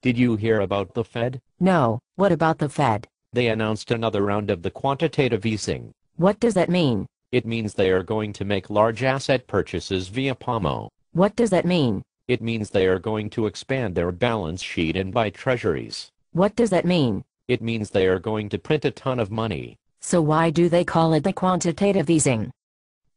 Did you hear about the Fed? No, what about the Fed? They announced another round of the quantitative easing. What does that mean? It means they are going to make large asset purchases via PAMO. What does that mean? It means they are going to expand their balance sheet and buy treasuries. What does that mean? It means they are going to print a ton of money. So why do they call it the quantitative easing?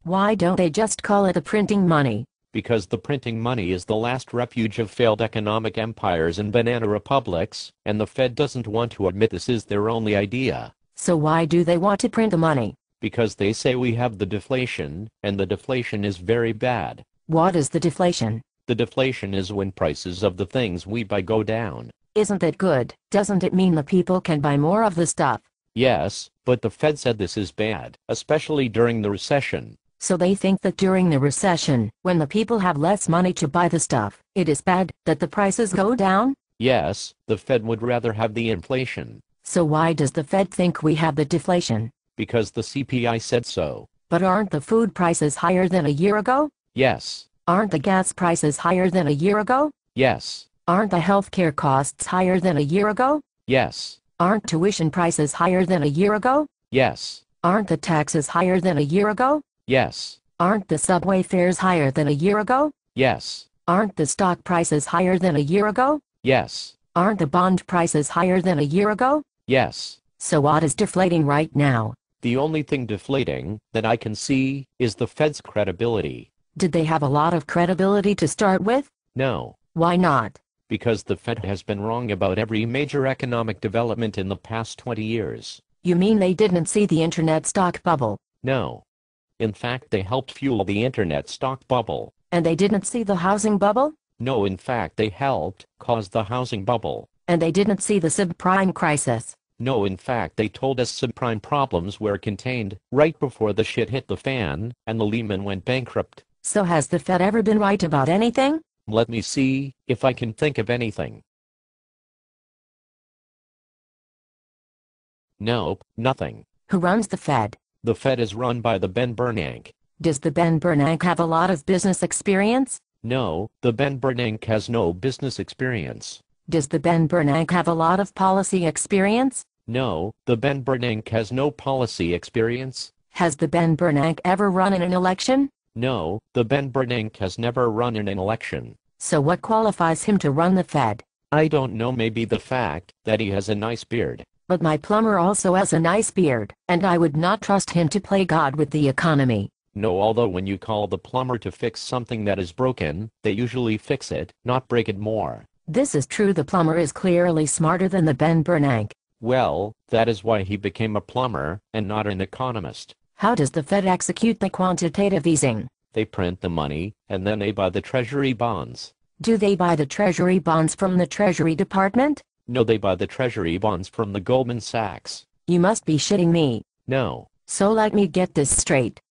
Why don't they just call it the printing money? Because the printing money is the last refuge of failed economic empires and banana republics, and the Fed doesn't want to admit this is their only idea. So why do they want to print the money? Because they say we have the deflation, and the deflation is very bad. What is the deflation? The deflation is when prices of the things we buy go down. Isn't that good? Doesn't it mean the people can buy more of the stuff? Yes, but the Fed said this is bad, especially during the recession. So they think that during the recession, when the people have less money to buy the stuff, it is bad that the prices go down? Yes, the Fed would rather have the inflation. So why does the Fed think we have the deflation? Because the CPI said so. But aren't the food prices higher than a year ago? Yes. Aren't the gas prices higher than a year ago? Yes. Aren't the healthcare costs higher than a year ago? Yes. Aren't tuition prices higher than a year ago? Yes. Aren't the taxes higher than a year ago? Yes. Aren't the subway fares higher than a year ago? Yes. Aren't the stock prices higher than a year ago? Yes. Aren't the bond prices higher than a year ago? Yes. So what is deflating right now? The only thing deflating that I can see is the Fed's credibility. Did they have a lot of credibility to start with? No. Why not? Because the Fed has been wrong about every major economic development in the past 20 years. You mean they didn't see the internet stock bubble? No. In fact, they helped fuel the internet stock bubble. And they didn't see the housing bubble? No, in fact, they helped cause the housing bubble. And they didn't see the subprime crisis? No, in fact, they told us subprime problems were contained right before the shit hit the fan and the Lehman went bankrupt. So has the Fed ever been right about anything? Let me see if I can think of anything. Nope, nothing. Who runs the Fed? The Fed is run by the Ben Bernanke. Does the Ben Bernanke have a lot of business experience? No, the Ben Bernanke has no business experience. Does the Ben Bernanke have a lot of policy experience? No, the Ben Bernanke has no policy experience. Has the Ben Bernanke ever run in an election? No, the Ben Bernanke has never run in an election. So what qualifies him to run the Fed? I don't know, maybe the fact that he has a nice beard. But my plumber also has a nice beard, and I would not trust him to play God with the economy. No, although when you call the plumber to fix something that is broken, they usually fix it, not break it more. This is true. The plumber is clearly smarter than the Ben Bernanke. Well, that is why he became a plumber, and not an economist. How does the Fed execute the quantitative easing? They print the money, and then they buy the treasury bonds. Do they buy the treasury bonds from the Treasury Department? No, they buy the treasury bonds from the Goldman Sachs. You must be shitting me. No. So let me get this straight.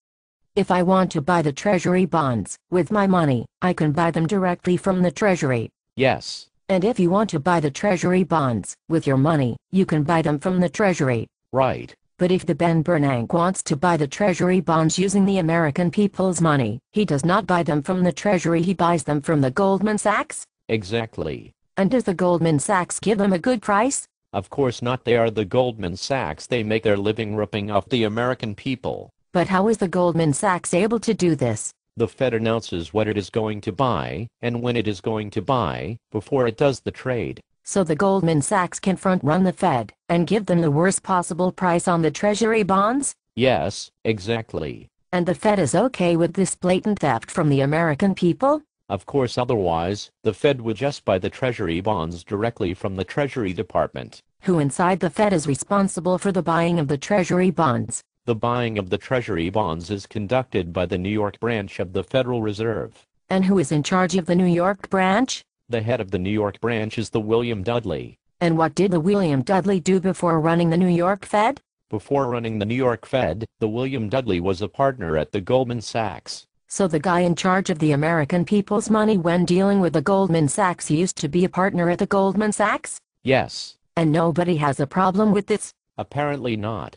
If I want to buy the treasury bonds with my money, I can buy them directly from the Treasury. Yes. And if you want to buy the treasury bonds with your money, you can buy them from the Treasury. Right. But if the Ben Bernanke wants to buy the treasury bonds using the American people's money, he does not buy them from the Treasury, he buys them from the Goldman Sachs? Exactly. And does the Goldman Sachs give them a good price? Of course not, they are the Goldman Sachs, they make their living ripping off the American people. But how is the Goldman Sachs able to do this? The Fed announces what it is going to buy, and when it is going to buy, before it does the trade. So the Goldman Sachs can front-run the Fed, and give them the worst possible price on the treasury bonds? Yes, exactly. And the Fed is okay with this blatant theft from the American people? Of course, otherwise, the Fed would just buy the treasury bonds directly from the Treasury Department. Who inside the Fed is responsible for the buying of the treasury bonds? The buying of the treasury bonds is conducted by the New York branch of the Federal Reserve. And who is in charge of the New York branch? The head of the New York branch is the William Dudley. And what did the William Dudley do before running the New York Fed? Before running the New York Fed, the William Dudley was a partner at the Goldman Sachs. So the guy in charge of the American people's money when dealing with the Goldman Sachs used to be a partner at the Goldman Sachs? Yes. And nobody has a problem with this? Apparently not.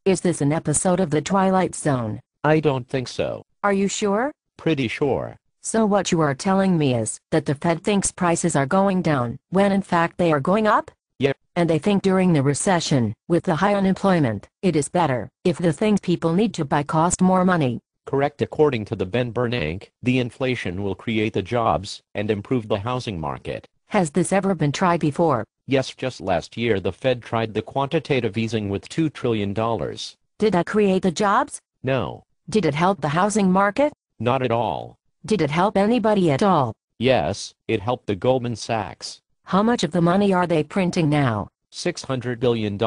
Is this an episode of The Twilight Zone? I don't think so. Are you sure? Pretty sure. So what you are telling me is that the Fed thinks prices are going down, when in fact they are going up? Yeah. And they think during the recession, with the high unemployment, it is better if the things people need to buy cost more money. Correct. According to the Ben Bernanke, the inflation will create the jobs and improve the housing market. Has this ever been tried before? Yes, just last year the Fed tried the quantitative easing with $2 trillion. Did that create the jobs? No. Did it help the housing market? Not at all. Did it help anybody at all? Yes, it helped the Goldman Sachs. How much of the money are they printing now? $600 billion.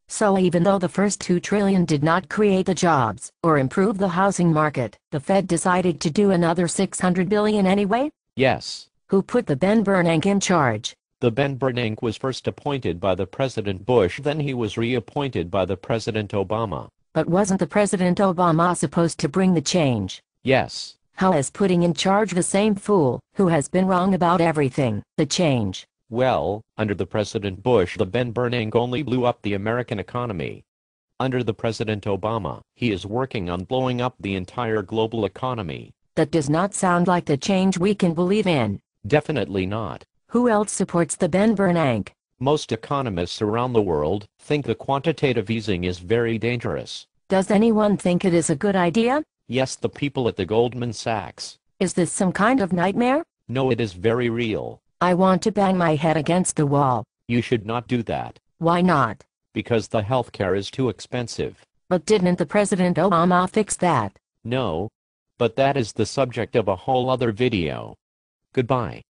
So even though the first $2 trillion did not create the jobs or improve the housing market, the Fed decided to do another $600 billion anyway? Yes. Who put the Ben Bernanke in charge? The Ben Bernanke was first appointed by the President Bush, then he was reappointed by the President Obama. But wasn't the President Obama supposed to bring the change? Yes. How is putting in charge the same fool, who has been wrong about everything, the change? Well, under the President Bush, the Ben Bernanke only blew up the American economy. Under the President Obama, he is working on blowing up the entire global economy. That does not sound like the change we can believe in. Definitely not. Who else supports the Ben Bernanke? Most economists around the world think the quantitative easing is very dangerous. Does anyone think it is a good idea? Yes, the people at the Goldman Sachs. Is this some kind of nightmare? No, it is very real. I want to bang my head against the wall. You should not do that. Why not? Because the healthcare is too expensive. But didn't the President Obama fix that? No. But that is the subject of a whole other video. Goodbye.